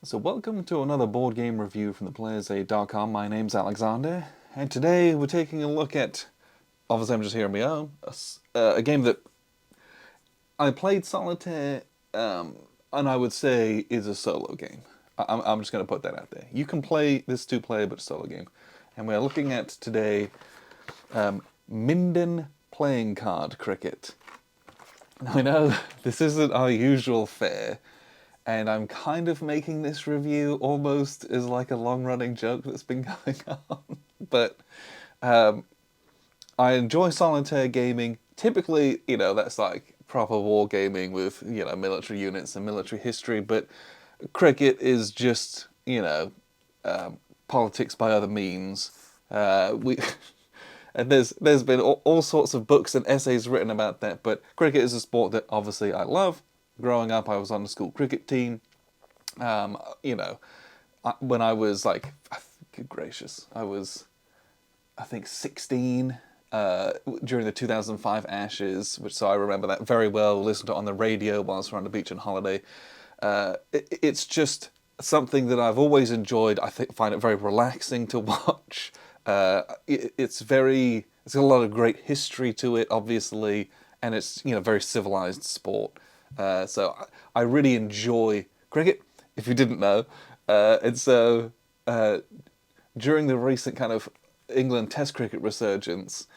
So welcome to another board game review from theplayersaid.com. My name's Alexander, and today we're taking a look at, obviously I'm just here on my own, a game that I played Solitaire, and I would say is a solo game. I'm just going to put that out there. You can play this two-player, but solo game. And we're looking at today Minden playing card cricket. Now I know this isn't our usual fare, and I'm kind of making this review almost as like a long-running joke that's been going on. But I enjoy solitaire gaming. Typically, that's like proper war gaming with, military units and military history. But cricket is just, politics by other means. We and there's been all sorts of books and essays written about that. But cricket is a sport that obviously I love. Growing up, I was on the school cricket team. When I was like, good gracious, I think 16 during the 2005 Ashes, so I remember that very well. Listened to it on the radio whilst we're on the beach on holiday. It's just something that I've always enjoyed. I find it very relaxing to watch. It's got a lot of great history to it, obviously, and it's very civilized sport. So I really enjoy cricket, if you didn't know. And so during the recent kind of England Test cricket resurgence,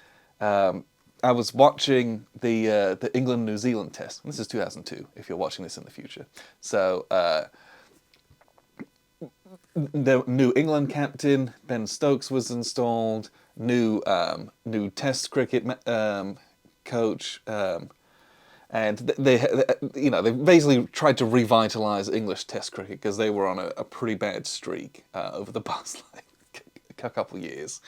I was watching the England-New Zealand Test. This is 2002, if you're watching this in the future. So the new England captain, Ben Stokes, was installed. New Test cricket coach. And they basically tried to revitalise English Test cricket because they were on a pretty bad streak over the past a couple of years.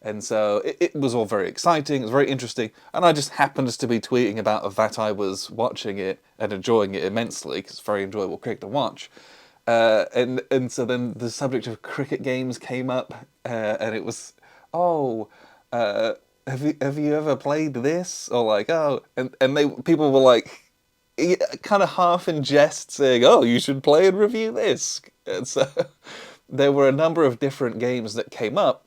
And so it was all very exciting, it was very interesting, and I just happened to be tweeting about that I was watching it and enjoying it immensely, because it's very enjoyable cricket to watch. And so then the subject of cricket games came up, and it was, have you ever played this? Or like, and people were like, kind of half in jest saying, oh, you should play and review this. And so there were a number of different games that came up.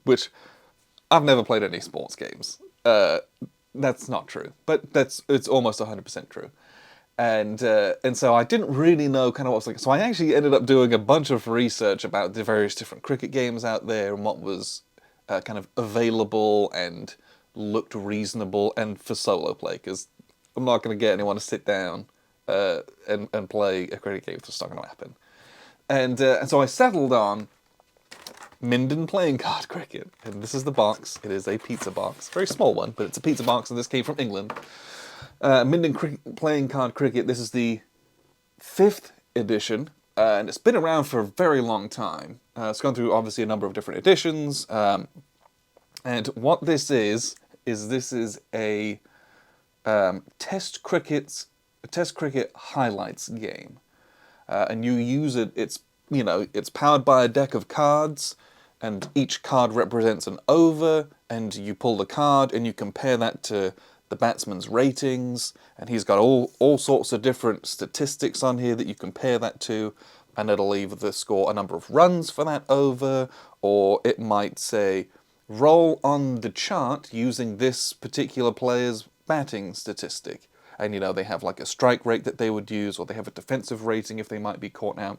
Which I've never played any sports games. That's not true, but it's almost 100% true. And so I didn't really know kind of what was like. So I actually ended up doing a bunch of research about the various different cricket games out there and what was kind of available and looked reasonable and for solo play, because I'm not going to get anyone to sit down and play a cricket game. It's just not going to happen. And so I settled on Minden playing card cricket, and this is the box. It is a pizza box, very small one, but it's a pizza box, and this came from England. Minden playing card cricket. This is the 5th edition, and it's been around for a very long time. It's gone through obviously a number of different editions, and what this is a test cricket highlights game, and you use it. It's powered by a deck of cards, and each card represents an over, and you pull the card and you compare that to the batsman's ratings, and he's got all sorts of different statistics on here that you compare that to, and it'll either score a number of runs for that over, or it might say roll on the chart using this particular player's batting statistic. And they have like a strike rate that they would use, or they have a defensive rating if they might be caught out.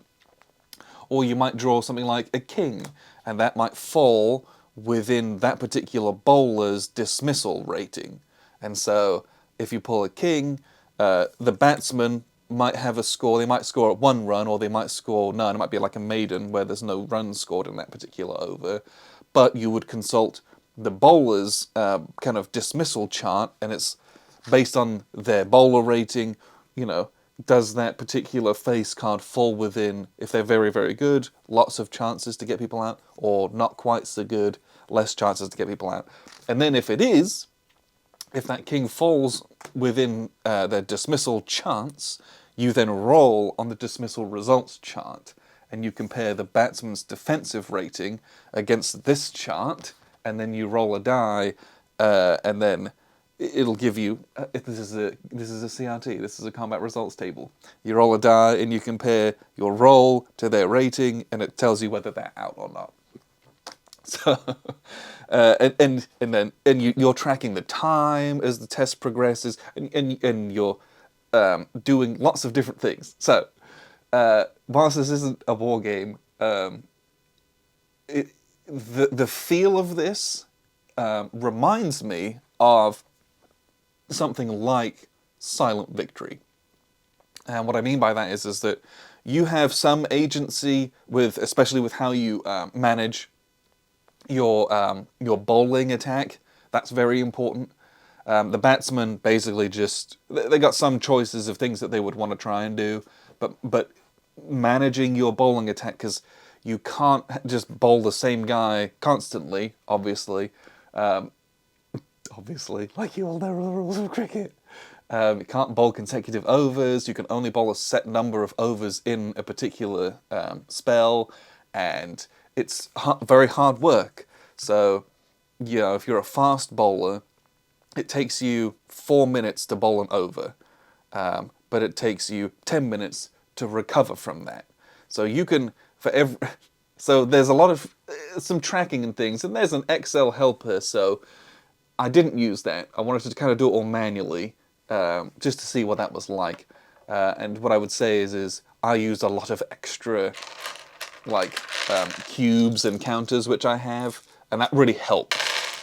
Or you might draw something like a king, and that might fall within that particular bowler's dismissal rating. And so if you pull a king, the batsman might have a score. They might score 1 run, or they might score none. It might be like a maiden where there's no runs scored in that particular over. But you would consult the bowler's kind of dismissal chart, and it's based on their bowler rating. Does that particular face card fall within, if they're very, very good, lots of chances to get people out, or not quite so good, less chances to get people out. And then if that king falls within their dismissal chance, you then roll on the dismissal results chart, and you compare the batsman's defensive rating against this chart, and then you roll a die, and then it'll give you this is a CRT, this is a combat results table. You roll a die and you compare your roll to their rating, and it tells you whether they're out or not. So, you're tracking the time as the test progresses, and you're doing lots of different things. So, whilst this isn't a war game, the feel of this reminds me of something like Silent Victory. And what I mean by that is that you have some agency with, especially with how you manage your bowling attack. That's very important. The batsmen basically just they got some choices of things that they would want to try and do, but managing your bowling attack, because you can't just bowl the same guy constantly. Obviously, like you all know the rules of cricket. You can't bowl consecutive overs. You can only bowl a set number of overs in a particular spell, and it's very hard work. So, if you're a fast bowler, it takes you 4 minutes to bowl an over, but it takes you 10 minutes to recover from that. So you can, so there's a lot of, some tracking and things, and there's an Excel helper, so I didn't use that. I wanted to kind of do it all manually, just to see what that was like. And what I would say is I used a lot of extra, like, cubes and counters, which I have, and that really helped.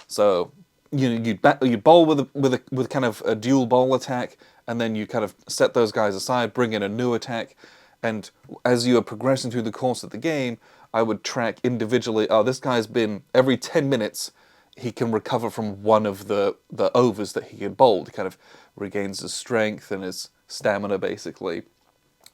So, you'd bowl with kind of a dual bowl attack, and then you kind of set those guys aside, bring in a new attack, and as you are progressing through the course of the game, I would track individually, oh, this guy's been, every 10 minutes, he can recover from one of the overs that he had bowled. He kind of regains his strength and his stamina, basically.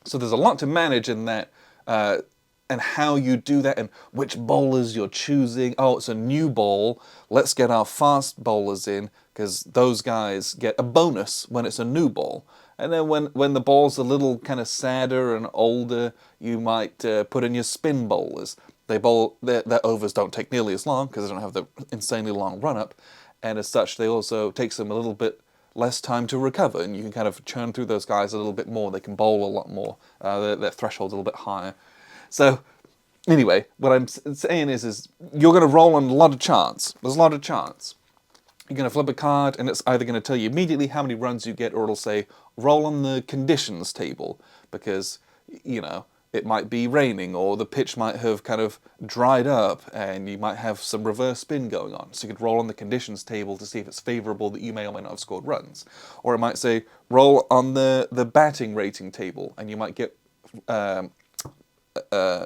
So there's a lot to manage in that, and how you do that, and which bowlers you're choosing. Oh, it's a new bowl. Let's get our fast bowlers in, because those guys get a bonus when it's a new ball. And then when the ball's a little kind of sadder and older, you might put in your spin bowlers. They bowl, their overs don't take nearly as long because they don't have the insanely long run-up, and as such, they also takes them a little bit less time to recover, and you can kind of churn through those guys a little bit more. They can bowl a lot more. Their threshold's a little bit higher. So, anyway, what I'm saying is you're going to roll on a lot of chance. There's a lot of chance. You're going to flip a card, and it's either going to tell you immediately how many runs you get, or it'll say, roll on the conditions table, because, it might be raining, or the pitch might have kind of dried up, and you might have some reverse spin going on. So you could roll on the conditions table to see if it's favourable that you may or may not have scored runs. Or it might say, roll on the batting rating table, and you might get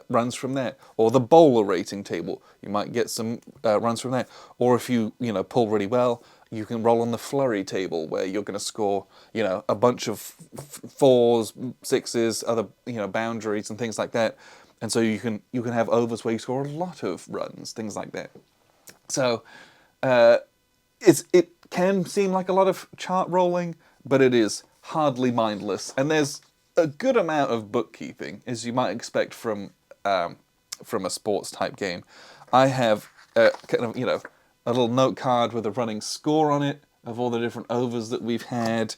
runs from there. Or the bowler rating table, you might get some runs from there. Or if you pull really well, you can roll on the flurry table, where you're going to score a bunch of fours, sixes, other boundaries and things like that. And so you can have overs where you score a lot of runs, things like that. So it can seem like a lot of chart rolling, but it is hardly mindless. And there's a good amount of bookkeeping, as you might expect from a sports type game. I have kind of a little note card with a running score on it of all the different overs that we've had,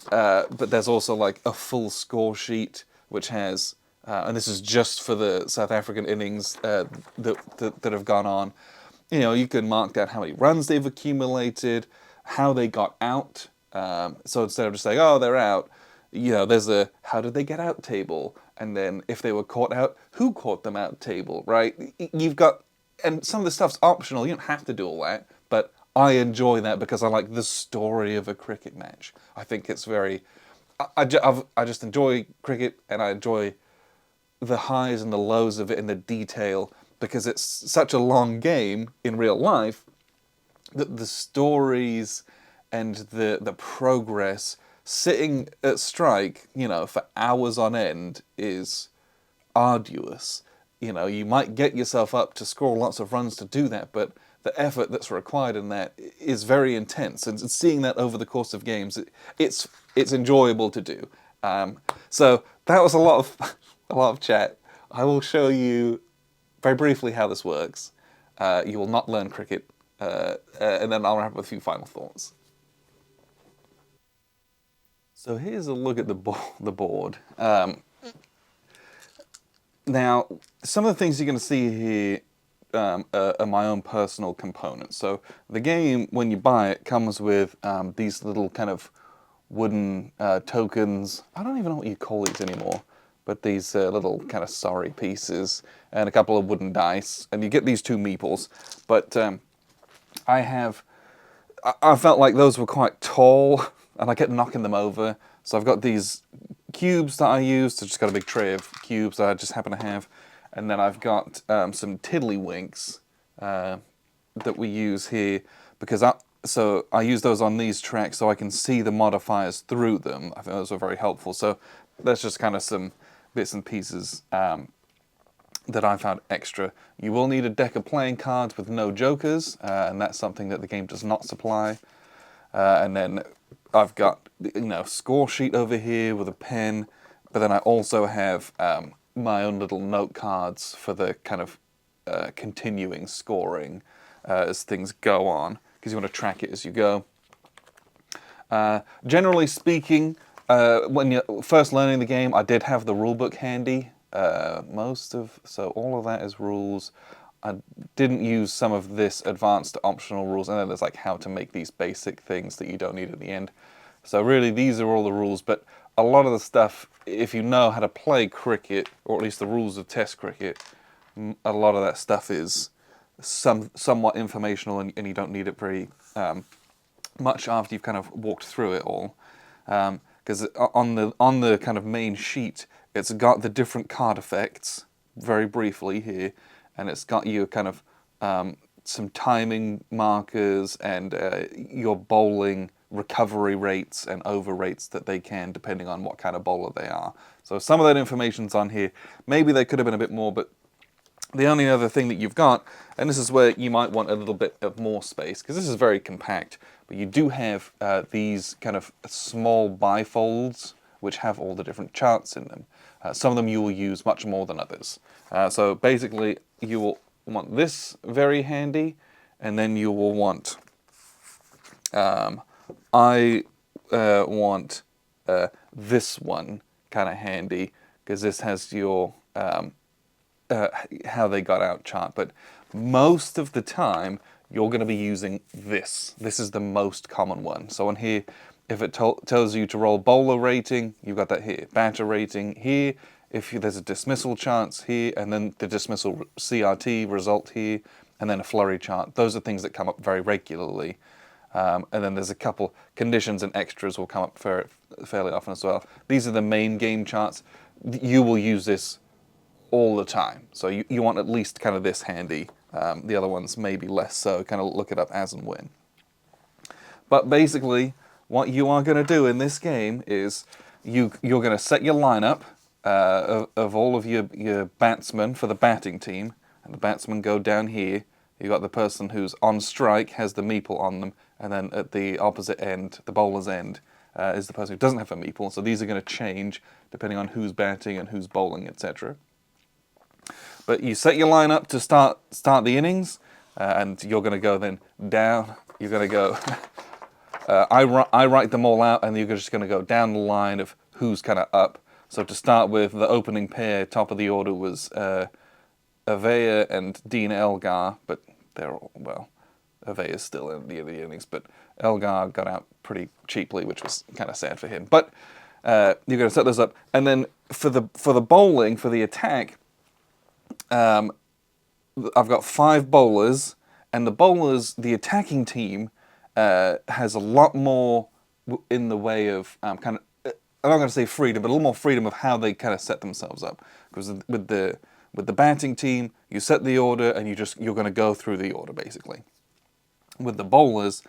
but there's also like a full score sheet which has, and this is just for the South African innings that have gone on. You can mark down how many runs they've accumulated, how they got out. So instead of just saying, oh, they're out, there's a how did they get out table, and then if they were caught out, who caught them out table, right? You've got, and some of the stuff's optional, you don't have to do all that, but I enjoy that because I like the story of a cricket match. I think it's very, I just enjoy cricket, and I enjoy the highs and the lows of it in the detail, because it's such a long game in real life that the stories and the progress, sitting at strike, for hours on end is arduous. You might get yourself up to score lots of runs to do that, but the effort that's required in that is very intense. And seeing that over the course of games, it's enjoyable to do. So that was a lot of chat. I will show you very briefly how this works. You will not learn cricket, and then I'll wrap up with a few final thoughts. So here's a look at the board. Now, some of the things you're going to see here are my own personal components. So the game, when you buy it, comes with these little kind of wooden tokens. I don't even know what you call these anymore, but these little kind of sorry pieces and a couple of wooden dice, and you get these 2 meeples. But I felt like those were quite tall, and I kept knocking them over. So I've got these cubes that I used. I just got a big tray of cubes that I just happen to have. And then I've got some tiddlywinks that we use here, because I use those on these tracks so I can see the modifiers through them. I think those are very helpful. So that's just kind of some bits and pieces that I found extra. You will need a deck of playing cards with no jokers, and that's something that the game does not supply. And then I've got, score sheet over here with a pen, but then I also have my own little note cards for the kind of continuing scoring as things go on, because you want to track it as you go. Generally speaking, when you're first learning the game, I did have the rulebook handy. So all of that is rules. I didn't use some of this advanced optional rules, and then there's like how to make these basic things that you don't need at the end. So really, these are all the rules, but a lot of the stuff, if you know how to play cricket, or at least the rules of Test cricket, a lot of that stuff is somewhat informational, and you don't need it very much after you've kind of walked through it all. Because on the kind of main sheet, it's got the different card effects very briefly here, and it's got you kind of some timing markers and your bowling recovery rates and over rates that they can, depending on what kind of bowler they are. So some of that information's on here. Maybe they could have been a bit more, but the only other thing that you've got, and this is where you might want a little bit of more space, because this is very compact, but you do have these kind of small bifolds, which have all the different charts in them. Some of them you will use much more than others. So basically, you will want this very handy, and then you will want, I want this one kind of handy, because this has your how they got out chart. But most of the time, you're going to be using this. This is the most common one. So on here, if it tells you to roll bowler rating, you've got that here. Batter rating here. If there's a dismissal chance here, and then the dismissal CRT result here, and then a flurry chart. Those are things that come up very regularly. And then there's a couple conditions and extras will come up fairly often as well. These are the main game charts. You will use this all the time. So you want at least kind of this handy. The other ones maybe less so, kind of look it up as and when. But basically, what you are going to do in this game is you're going to set your lineup of all of your batsmen for the batting team, and the batsmen go down here. You've got the person who's on strike, has the meeple on them, and then at the opposite end, the bowler's end, is the person who doesn't have a meeple. So these are going to change depending on who's batting and who's bowling, etc. But you set your lineup to start the innings, and you're going to go then down. You're going to go. I write them all out, and you're just going to go down the line of who's kind of up. So to start with, the opening pair, top of the order was Avea and Dean Elgar, but they're all, well, Avea's still in the innings, but Elgar got out pretty cheaply, which was kind of sad for him. But you're going to set those up, and then for the bowling, for the attack, I've got 5 bowlers, and the attacking team has a lot more in the way of kind of, I'm not going to say freedom, but a little more freedom of how they kind of set themselves up. Because with the batting team, you set the order, and you're going to go through the order basically. With the bowlers,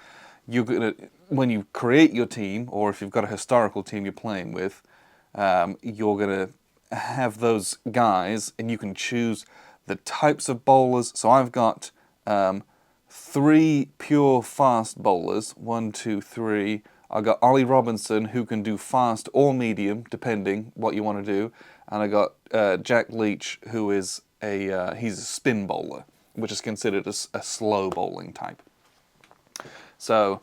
when you create your team, or if you've got a historical team you're playing with, you're going to have those guys, and you can choose the types of bowlers. So I've got 3 pure fast bowlers. 1, 2, 3. I've got Ollie Robinson, who can do fast or medium, depending what you want to do. And I got Jack Leach, who is he's a spin bowler, which is considered a slow bowling type. So,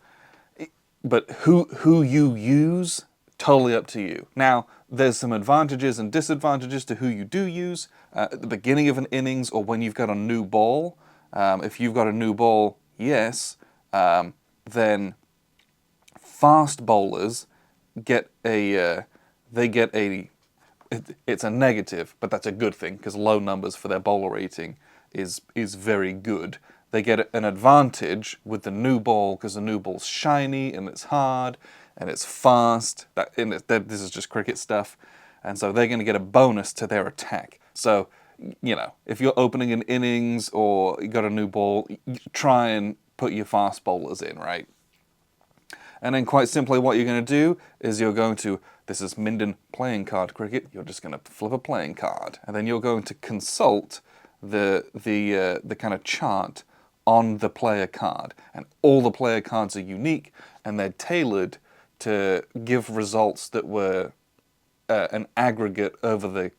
but who you use totally up to you. Now, there's some advantages and disadvantages to who you do use. At the beginning of an innings or when you've got a new ball, if you've got a new ball, yes, then fast bowlers get it's a negative, but that's a good thing because low numbers for their bowler rating is very good. They get an advantage with the new ball because the new ball's shiny and it's hard and it's fast. This is just cricket stuff, and so they're going to get a bonus to their attack. So, if you're opening an innings or you got a new ball, you try and put your fast bowlers in, right? And then quite simply what you're going to do is you're going to, this is Minden playing card cricket, you're just going to flip a playing card. And then you're going to consult the kind of chart on the player card. And all the player cards are unique and they're tailored to give results that were an aggregate over the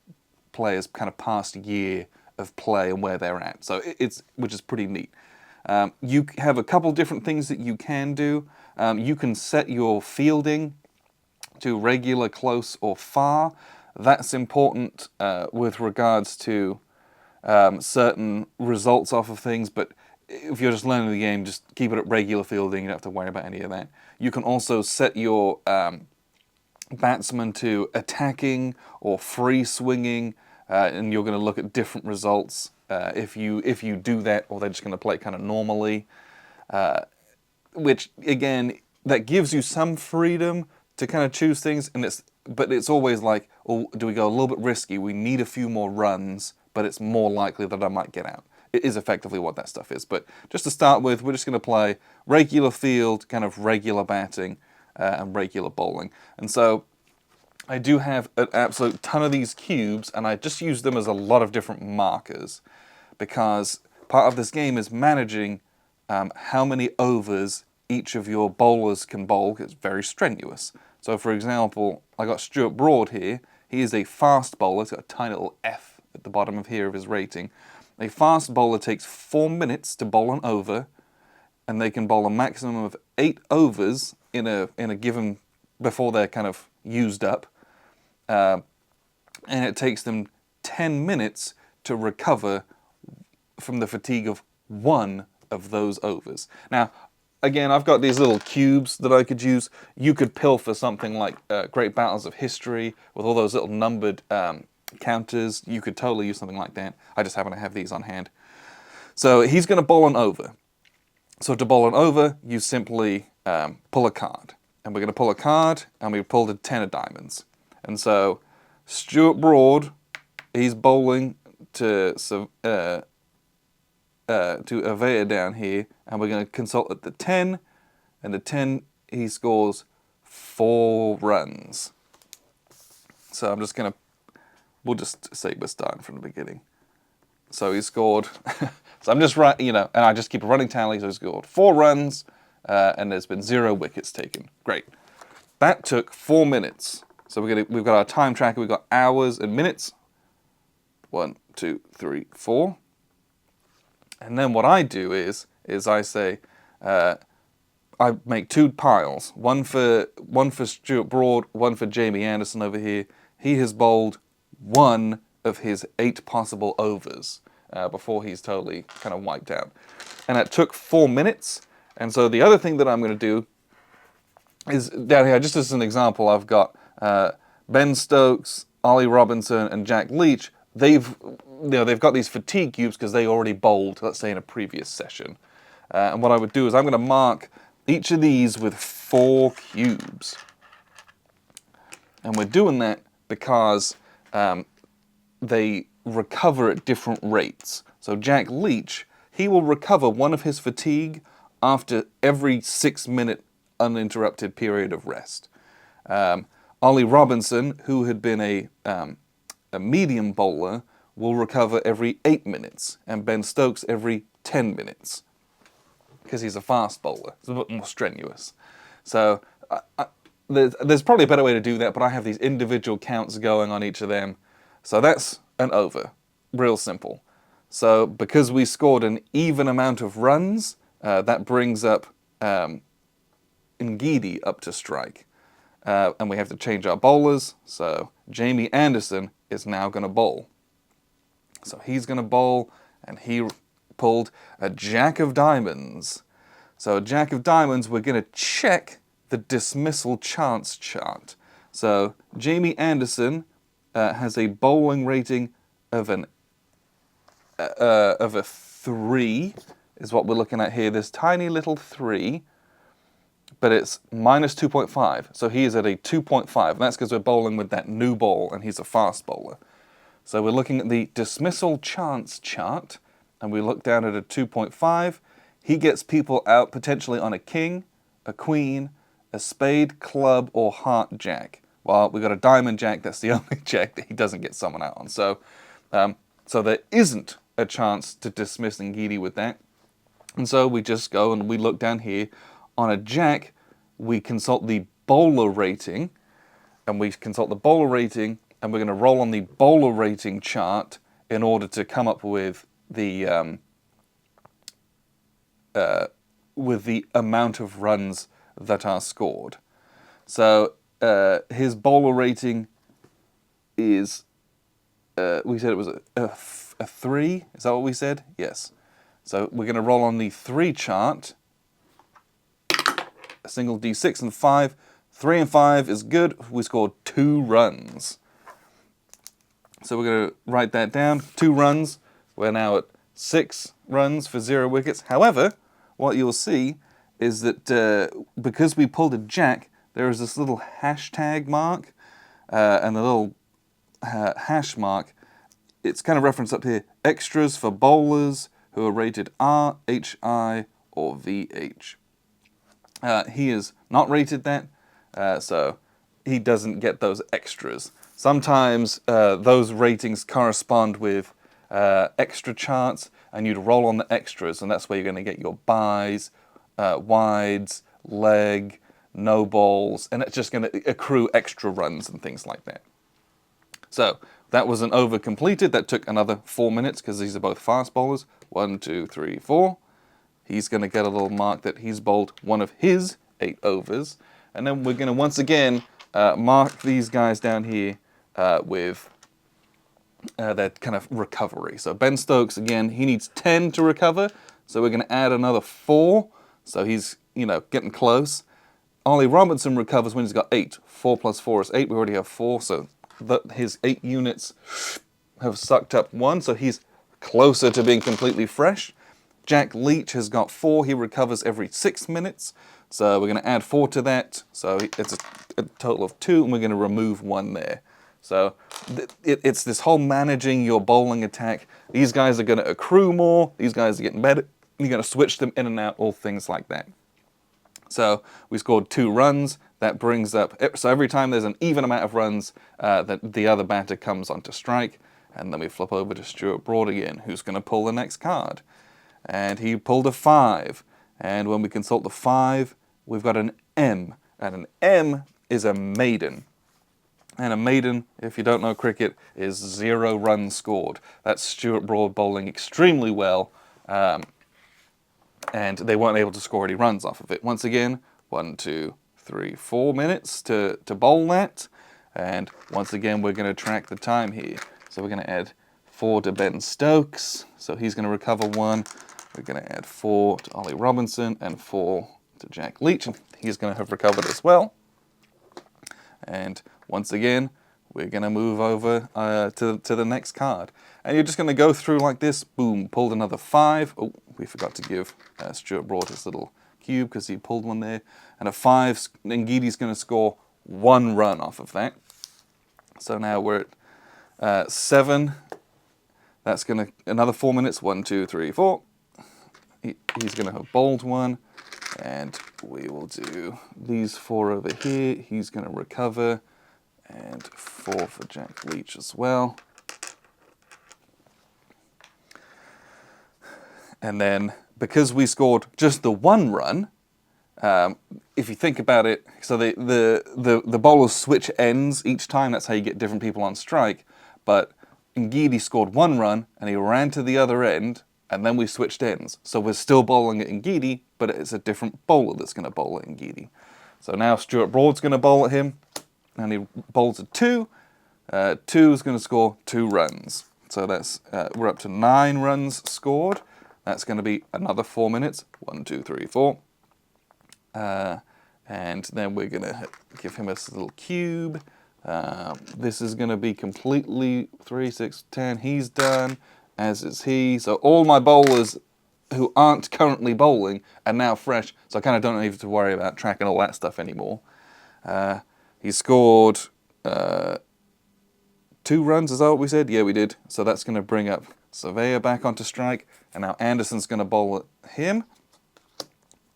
player's kind of past year of play and where they're at. So which is pretty neat. You have a couple different things that you can do. You can set your fielding to regular, close, or far. That's important with regards to certain results off of things, but if you're just learning the game, just keep it at regular fielding. You don't have to worry about any of that. You can also set your batsman to attacking or free swinging, and you're going to look at different results if you do that, or they're just going to play kind of normally. Which again, that gives you some freedom to kind of choose things, but it's always like, oh, do we go a little bit risky? We need a few more runs, but it's more likely that I might get out. It is effectively what that stuff is. But just to start with, we're just going to play regular field, kind of regular batting, and regular bowling. And so I do have an absolute ton of these cubes, and I just use them as a lot of different markers, because part of this game is managing how many overs each of your bowlers can bowl. It's very strenuous. So for example, I got Stuart Broad here. He is a fast bowler. He's got a tiny little F at the bottom of here of his rating. A fast bowler takes 4 minutes to bowl an over, and they can bowl a maximum of 8 overs in a given, before they're kind of used up. And it takes them 10 minutes to recover from the fatigue of 1 of those overs. Now, again, I've got these little cubes that I could use. You could pilfer something like Great Battles of History with all those little numbered counters. You could totally use something like that. I just happen to have these on hand. So he's going to bowl an over. So to bowl an over, you simply pull a card. And we're going to pull a card, and we pulled a 10 of diamonds. And so Stuart Broad, he's bowling to Avea down here, and we're going to consult at the 10, and the 10, he scores 4 runs. So I'm just going to, we'll just say we're starting from the beginning. So he scored, so I'm just and I just keep a running tally, so he scored 4 runs, and there's been 0 wickets taken. Great. That took 4 minutes. So we've got our time tracker, we've got hours and minutes. 1, 2, 3, 4. And then what I do is I say, I make 2 piles, one for Stuart Broad, one for Jamie Anderson over here. He has bowled 1 of his 8 possible overs before he's totally kind of wiped out. And it took 4 minutes. And so the other thing that I'm going to do is down here, just as an example, I've got Ben Stokes, Ollie Robinson, and Jack Leach. They've got these fatigue cubes because they already bowled, let's say, in a previous session. And what I would do is I'm going to mark each of these with 4 cubes. And we're doing that because they recover at different rates. So Jack Leach, he will recover 1 of his fatigue after every 6-minute uninterrupted period of rest. Ollie Robinson, who had been a medium bowler, will recover every 8 minutes, and Ben Stokes every 10 minutes, because he's a fast bowler. It's a bit more strenuous. So there's probably a better way to do that, but I have these individual counts going on each of them. So that's an over. Real simple. So because we scored an even amount of runs, that brings up Ngidi up to strike. and we have to change our bowlers. So Jamie Anderson is now going to bowl. So he's going to bowl, and he pulled a Jack of Diamonds. So a Jack of Diamonds, we're going to check the dismissal chance chart. So Jamie Anderson has a bowling rating of a 3, is what we're looking at here. This tiny little 3, but it's minus 2.5. So he is at a 2.5, and that's because we're bowling with that new ball, and he's a fast bowler. So we're looking at the dismissal chance chart, and we look down at a 2.5. He gets people out potentially on a king, a queen, a spade, club, or heart jack. Well, we've got a diamond jack. That's the only jack that he doesn't get someone out on. So, so there isn't a chance to dismiss Ngidi with that. And so we just go and we look down here. On a jack, we consult the bowler rating, and we consult the bowler rating, and we're going to roll on the bowler rating chart in order to come up with the amount of runs that are scored. So his bowler rating is, we said it was a 3, is that what we said? Yes. So we're going to roll on the 3 chart, a single D6 and 5. 3 and 5 is good. We scored 2 runs. So we're going to write that down. 2 runs. We're now at 6 runs for 0 wickets. However, what you'll see is that because we pulled a jack, there is this little hashtag mark, and the little hash mark, it's kind of referenced up here, extras for bowlers who are rated R, HI, or VH. He is not rated that, so he doesn't get those extras. Sometimes those ratings correspond with extra charts, and you'd roll on the extras, and that's where you're going to get your byes, wides, leg, no balls, and it's just going to accrue extra runs and things like that. So that was an over completed. That took another 4 minutes because these are both fast bowlers. 1, 2, 3, 4. He's going to get a little mark that he's bowled one of his 8 overs. And then we're going to once again mark these guys down here with their kind of recovery. So Ben Stokes, again, he needs 10 to recover. So we're going to add another 4. So he's, getting close. Ollie Robinson recovers when he's got 8. 4 plus 4 is 8. We already have 4. So his 8 units have sucked up 1. So he's closer to being completely fresh. Jack Leach has got 4. He recovers every 6 minutes. So we're going to add 4 to that. So it's a total of 2, and we're going to remove 1 there. So it's this whole managing your bowling attack. These guys are going to accrue more. These guys are getting better. You're going to switch them in and out, all things like that. So we scored 2 runs. That brings up, so every time there's an even amount of runs, that the other batter comes onto strike. And then we flip over to Stuart Broad again, who's going to pull the next card. And he pulled a 5. And when we consult the 5, we've got an M. And an M is a maiden. And a maiden, if you don't know cricket, is 0 runs scored. That's Stuart Broad bowling extremely well. And they weren't able to score any runs off of it. Once again, 1, 2, 3, 4 minutes to bowl that. And once again, we're going to track the time here. So we're going to add 4 to Ben Stokes. So he's going to recover 1. We're going to add 4 to Ollie Robinson and 4 to Jack Leach. And he's going to have recovered as well. And once again, we're going to move over to the next card. And you're just going to go through like this. Boom, pulled another 5. Oh, we forgot to give Stuart Broad his little cube because he pulled 1 there. And a 5, Ngidi's going to score 1 run off of that. So now we're at 7. That's going to, another 4 minutes. 1, 2, 3, 4. He's going to have bowled 1. And we will do these 4 over here. He's going to recover. And 4 for Jack Leach as well. And then, because we scored just the 1 run, if you think about it, so the bowlers switch ends each time. That's how you get different people on strike. But Ngidi scored 1 run, and he ran to the other end, and then we switched ends. So we're still bowling at Ngidi, but it's a different bowler that's going to bowl at Ngidi. So now Stuart Broad's going to bowl at him, and he bowls a 2. 2 is going to score 2 runs. So that's we're up to 9 runs scored. That's going to be another 4 minutes. 1, 2, 3, 4. And then we're going to give him a little cube. This is going to be completely 3, 6, 10. He's done, as is he. So all my bowlers who aren't currently bowling are now fresh. So I kind of don't have to worry about tracking all that stuff anymore. He scored 2 runs, is that what we said? Yeah, we did. So that's going to bring up Surveyor back onto strike. And now Anderson's going to bowl at him.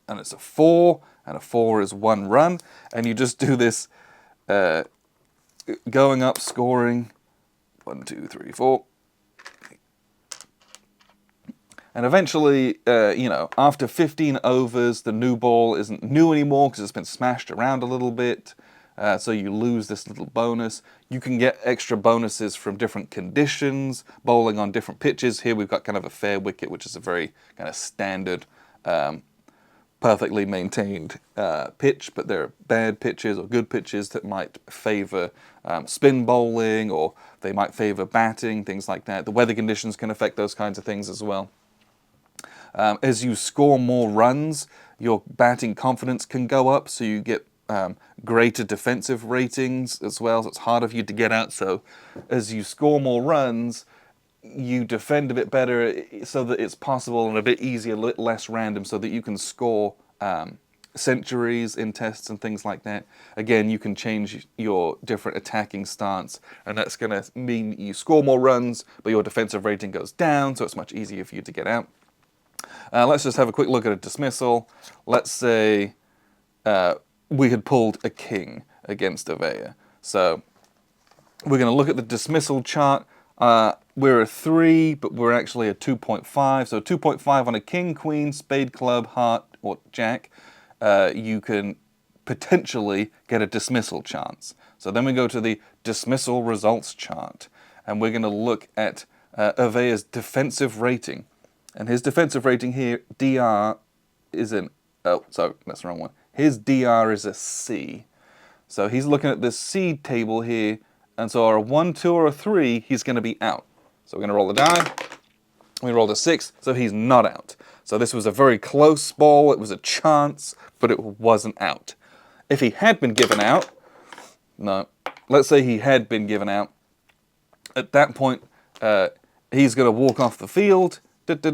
And it's a 4. And a 4 is 1 run. And you just do this going up, scoring 1, 2, 3, 4. And eventually, after 15 overs, the new ball isn't new anymore because it's been smashed around a little bit. So you lose this little bonus. You can get extra bonuses from different conditions, bowling on different pitches. Here we've got kind of a fair wicket, which is a very kind of standard, perfectly maintained pitch. But there are bad pitches or good pitches that might favour spin bowling, or they might favour batting, things like that. The weather conditions can affect those kinds of things as well. As you score more runs, your batting confidence can go up, so you get greater defensive ratings as well, so it's harder for you to get out. So as you score more runs, you defend a bit better so that it's possible and a bit easier, less random, so that you can score centuries in tests and things like that. Again, you can change your different attacking stance, and that's going to mean you score more runs, but your defensive rating goes down, so it's much easier for you to get out. Let's just have a quick look at a dismissal. Let's say we had pulled a king against Avea. So we're going to look at the dismissal chart. We're a 3, but we're actually a 2.5. So 2.5 on a king, queen, spade, club, heart, or jack. You can potentially get a dismissal chance. So then we go to the dismissal results chart, and we're going to look at Avea's defensive rating. And his defensive rating here, DR, is an... Oh, sorry, that's the wrong one. His DR is a C. So he's looking at this C table here, and so a 1, 2, or a 3, he's going to be out. So we're going to roll the die. We rolled a 6, so he's not out. So this was a very close ball. It was a chance, but it wasn't out. If he had been given out... No. Let's say he had been given out. At that point, he's going to walk off the field. You go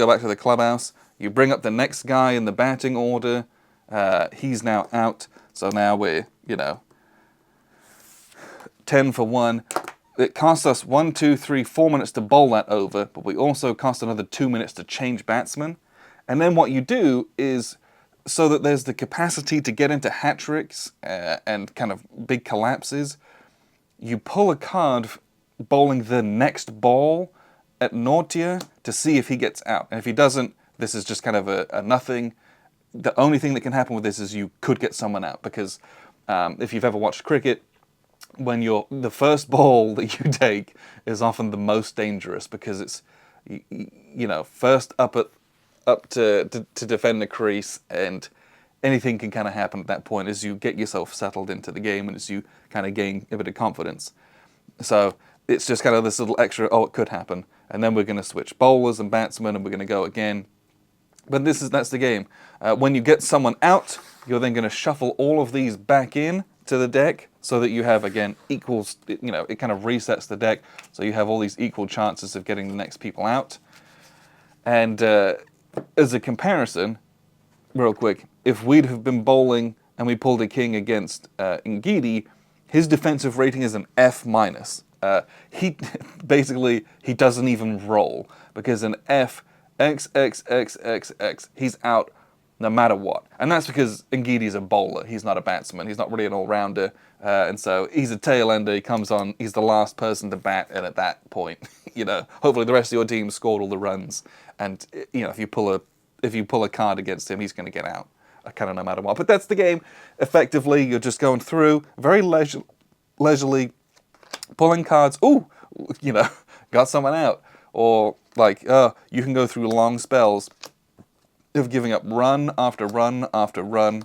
back to the clubhouse. You bring up the next guy in the batting order. He's now out. So now we're, 10 for 1. It costs us 1, 2, 3, 4 minutes to bowl that over, but we also cost another 2 minutes to change batsmen. And then what you do is, so that there's the capacity to get into hat-tricks and kind of big collapses, you pull a card bowling the next ball at Nortia to see if he gets out. And if he doesn't, this is just kind of a nothing. The only thing that can happen with this is you could get someone out, because if you've ever watched cricket, when the first ball that you take is often the most dangerous, because it's first up to defend the crease, and anything can kind of happen at that point as you get yourself settled into the game and as you kind of gain a bit of confidence. So it's just kind of this little extra, oh, it could happen. And then we're going to switch bowlers and batsmen, and we're going to go again. But that's the game. When you get someone out, you're then going to shuffle all of these back in to the deck, so that you have, again, equals, it kind of resets the deck, so you have all these equal chances of getting the next people out. And as a comparison, real quick, if we'd have been bowling and we pulled a king against Ngidi, his defensive rating is an F-. He doesn't even roll, because an F, X, he's out no matter what. And that's because Ngidi's a bowler. He's not a batsman. He's not really an all-rounder. And so he's a tail-ender. He comes on. He's the last person to bat. And at that point, hopefully the rest of your team scored all the runs. And, if you pull a card against him, he's going to get out, kind of no matter what. But that's the game. Effectively, you're just going through very leisurely, pulling cards. Ooh, got someone out. Or, you can go through long spells of giving up run after run after run,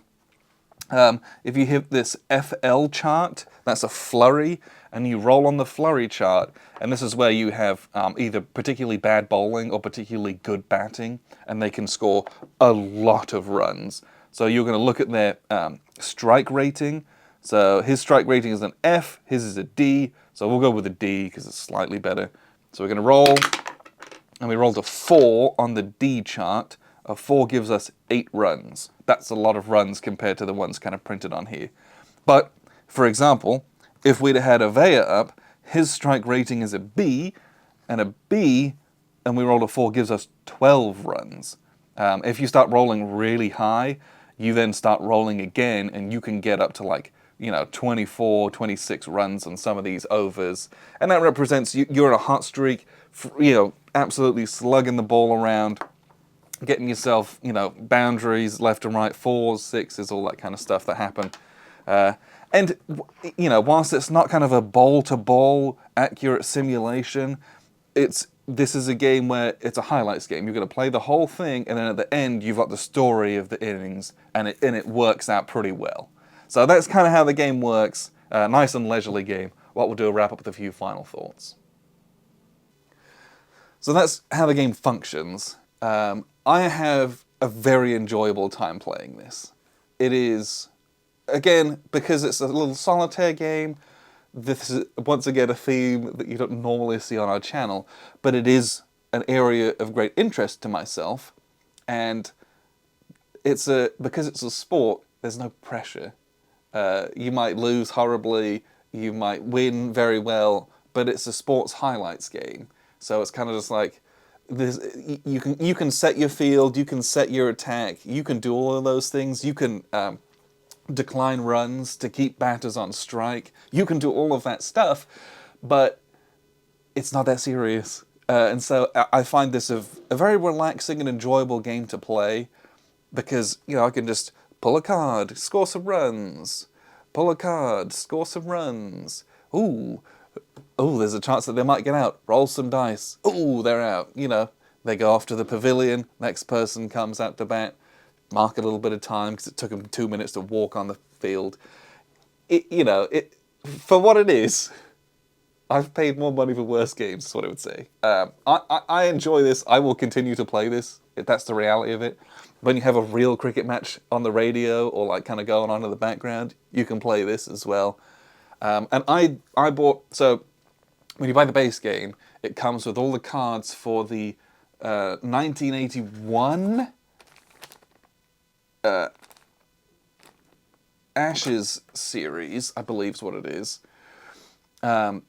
If you hit this FL chart, that's a flurry, and you roll on the flurry chart, and this is where you have either particularly bad bowling or particularly good batting, and they can score a lot of runs. So you're going to look at their strike rating. So his strike rating is an F, his is a D, so we'll go with a D because it's slightly better. So we're going to roll, and we rolled a 4 on the D chart. A 4 gives us 8 runs. That's a lot of runs compared to the ones kind of printed on here. But, for example, if we'd have had Avea up, his strike rating is a B, and a B, and we rolled a 4 gives us 12 runs. If you start rolling really high, you then start rolling again, and you can get up to like, 24, 26 runs on some of these overs. And that represents you're in a hot streak, absolutely slugging the ball around, getting yourself, boundaries left and right, 4s, 6s, all that kind of stuff that happen. And, whilst it's not kind of a ball-to-ball accurate simulation, this is a game where it's a highlights game. You're going to play the whole thing, and then at the end, you've got the story of the innings, and it works out pretty well. So that's kind of how the game works. Nice and leisurely game. What we'll do is wrap up with a few final thoughts. So that's how the game functions. I have a very enjoyable time playing this. It is, again, because it's a little solitaire game, this is once again a theme that you don't normally see on our channel, but it is an area of great interest to myself, and because it's a sport, there's no pressure. You might lose horribly, you might win very well, but it's a sports highlights game. So it's kind of just like, you can set your field, you can set your attack, you can do all of those things, you can decline runs to keep batters on strike, you can do all of that stuff, but it's not that serious. And so I find this a very relaxing and enjoyable game to play, because, I can just pull a card, score some runs, pull a card, score some runs, ooh, there's a chance that they might get out. Roll some dice. Ooh, they're out. They go off to the pavilion. Next person comes out to bat. Mark a little bit of time because it took them 2 minutes to walk on the field. For what it is, I've paid more money for worse games, is what I would say. I enjoy this. I will continue to play this, if that's the reality of it. When you have a real cricket match on the radio or like kind of going on in the background, you can play this as well. And I bought, so when you buy the base game, it comes with all the cards for the 1981 Ashes series, I believe is what it is. And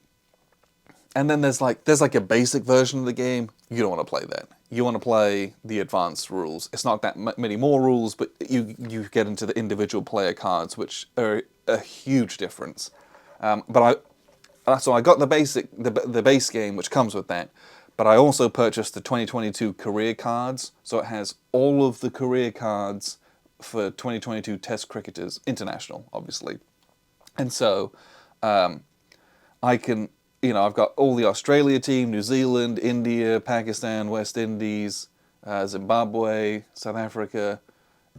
then there's like a basic version of the game. You don't want to play that. You want to play the advanced rules. It's not that many more rules, but you get into the individual player cards, which are a huge difference. So I got the base game, which comes with that, but I also purchased the 2022 career cards, so it has all of the career cards for 2022 Test cricketers, international, obviously. And so I can, I've got all the Australia team, New Zealand, India, Pakistan, West Indies, Zimbabwe, South Africa,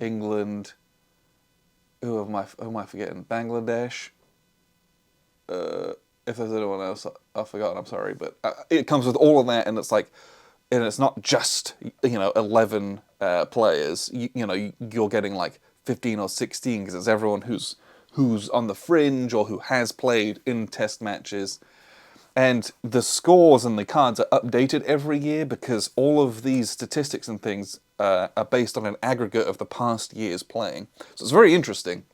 England. Who am I forgetting? Bangladesh. If there's anyone else I've forgotten, I'm sorry, but it comes with all of that, and it's not just 11 players. You're getting like 15 or 16 because it's everyone who's on the fringe or who has played in test matches. And the scores and the cards are updated every year because all of these statistics and things are based on an aggregate of the past year's playing. So it's very interesting.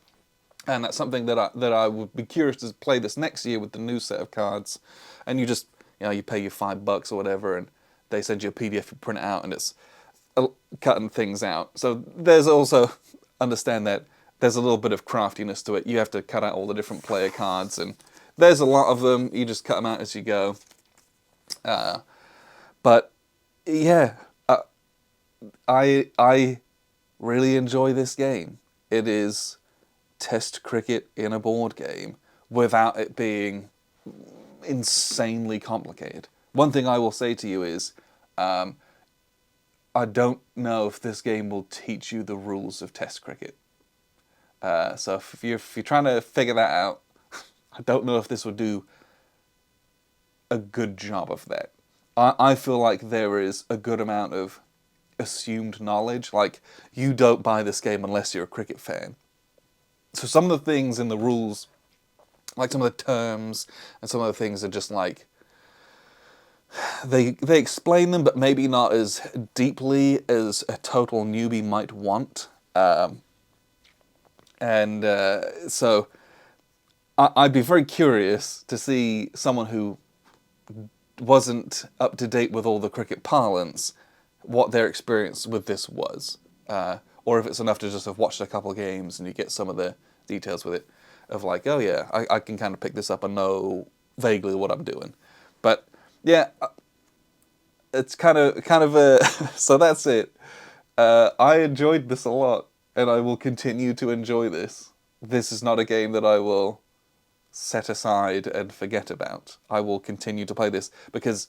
And that's something that I would be curious to play this next year with the new set of cards. And you just, you pay your $5 or whatever, and they send you a PDF to print it out, and it's cutting things out. So there's also, understand that there's a little bit of craftiness to it. You have to cut out all the different player cards, and there's a lot of them. You just cut them out as you go. But yeah, I really enjoy this game. It is test cricket in a board game without it being insanely complicated. One thing I will say to you is, I don't know if this game will teach you the rules of test cricket. So if you're trying to figure that out, I don't know if this would do a good job of that. I feel like there is a good amount of assumed knowledge. Like, you don't buy this game unless you're a cricket fan. So some of the things in the rules, like some of the terms and some of the things are just like, they explain them, but maybe not as deeply as a total newbie might want. And so I'd be very curious to see someone who wasn't up to date with all the cricket parlance, what their experience with this was. Or if it's enough to just have watched a couple of games and you get some of the details with it, of like, oh yeah, I can kind of pick this up and know vaguely what I'm doing. But yeah, it's kind of a so that's it. I enjoyed this a lot, and I will continue to enjoy this. This is not a game that I will set aside and forget about. I will continue to play this because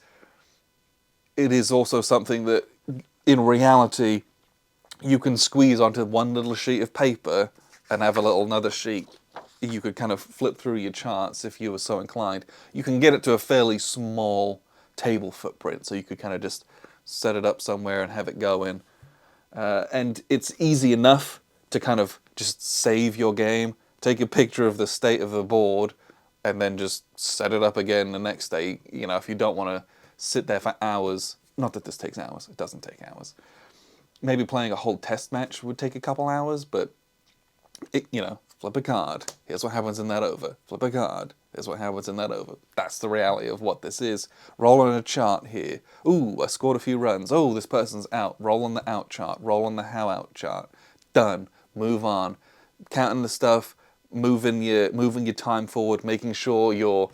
it is also something that, in reality, you can squeeze onto one little sheet of paper and have a little another sheet. You could kind of flip through your charts if you were so inclined. You can get it to a fairly small table footprint, so you could kind of just set it up somewhere and have it going. And it's easy enough to kind of just save your game, take a picture of the state of the board, and then just set it up again the next day. You know, if you don't want to sit there for hours. Not that this takes hours. It doesn't take hours. Maybe playing a whole test match would take a couple hours, but, flip a card. Here's what happens in that over. Flip a card. Here's what happens in that over. That's the reality of what this is. Roll on a chart here. Ooh, I scored a few runs. Oh, this person's out. Roll on the out chart. Roll on the how out chart. Done. Move on. Counting the stuff. Moving your time forward. Making sure your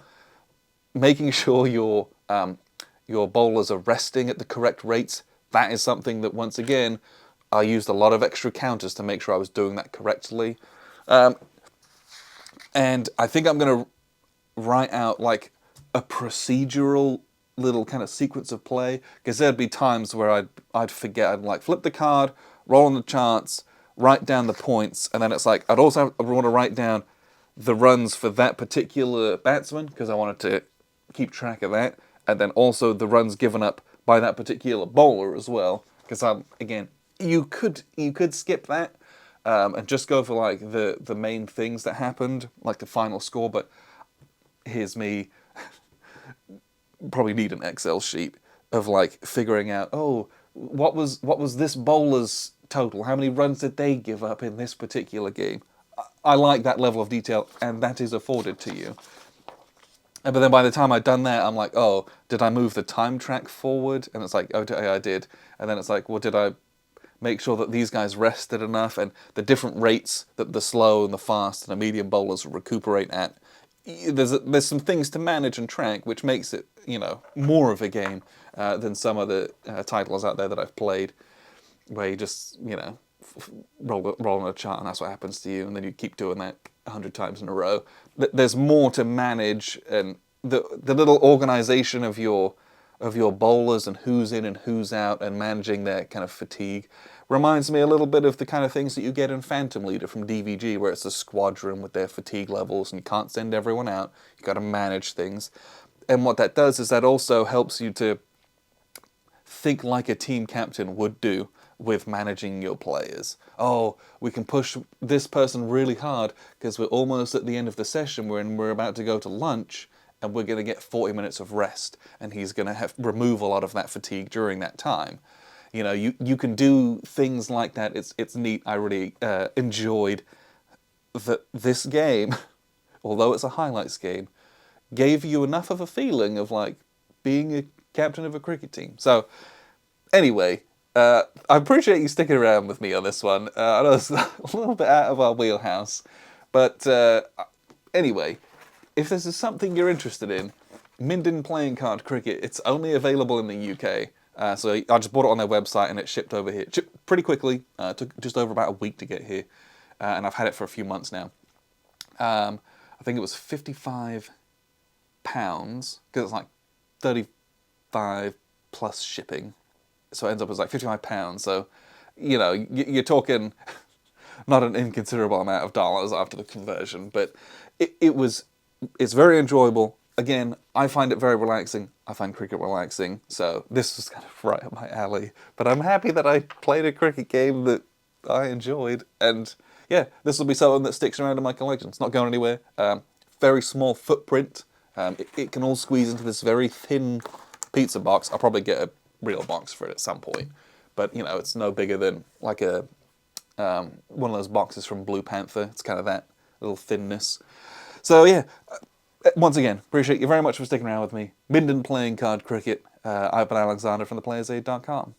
bowlers are resting at the correct rates. That is something that, once again, I used a lot of extra counters to make sure I was doing that correctly. And I think I'm going to write out like a procedural little kind of sequence of play, because there'd be times where I'd forget. I'd like flip the card, roll on the charts, write down the points, and then it's like I want to write down the runs for that particular batsman because I wanted to keep track of that, and then also the runs given up by that particular bowler as well. Because again, you could skip that and just go for like the main things that happened, like the final score. But here's me, probably need an Excel sheet of like figuring out, oh, what was this bowler's total? How many runs did they give up in this particular game? I like that level of detail, and that is afforded to you. But then by the time I'd done that, I'm like, oh, did I move the time track forward? And it's like, oh, I did. And then it's like, well, did I make sure that these guys rested enough, and the different rates that the slow and the fast and the medium bowlers recuperate at? There's some things to manage and track, which makes it, more of a game than some of the titles out there that I've played, where you just, roll on a chart and that's what happens to you, and then you keep doing that 100 times in a row. There's more to manage, and the little organization of your bowlers and who's in and who's out and managing their kind of fatigue reminds me a little bit of the kind of things that you get in Phantom Leader from DVG, where it's a squadron with their fatigue levels and you can't send everyone out. You've got to manage things. And what that does is that also helps you to think like a team captain would do with managing your players. Oh, we can push this person really hard because we're almost at the end of the session when we're about to go to lunch, and we're going to get 40 minutes of rest, and he's going to remove a lot of that fatigue during that time. You can do things like that. It's neat. I really enjoyed that this game, although it's a highlights game, gave you enough of a feeling of like being a captain of a cricket team. So anyway, I appreciate you sticking around with me on this one. I know it's a little bit out of our wheelhouse, but anyway, if this is something you're interested in, Minden playing card cricket, it's only available in the UK. So I just bought it on their website and it shipped over here. Shipped pretty quickly. Took just over about a week to get here. And I've had it for a few months now. I think it was £55, because it's like 35 plus shipping. So it ends up as like £55. So, you're talking not an inconsiderable amount of dollars after the conversion, but it's very enjoyable. Again, I find it very relaxing. I find cricket relaxing, so this was kind of right up my alley. But I'm happy that I played a cricket game that I enjoyed, and yeah, this will be something that sticks around in my collection. It's not going anywhere. Very small footprint. It can all squeeze into this very thin pizza box. I'll probably get a real box for it at some point, but you know, it's no bigger than like a one of those boxes from Blue Panther. It's kind of that little thinness. So yeah, once again, appreciate you very much for sticking around with me. Minden playing card cricket. I've been Alexander from theplayersaid.com.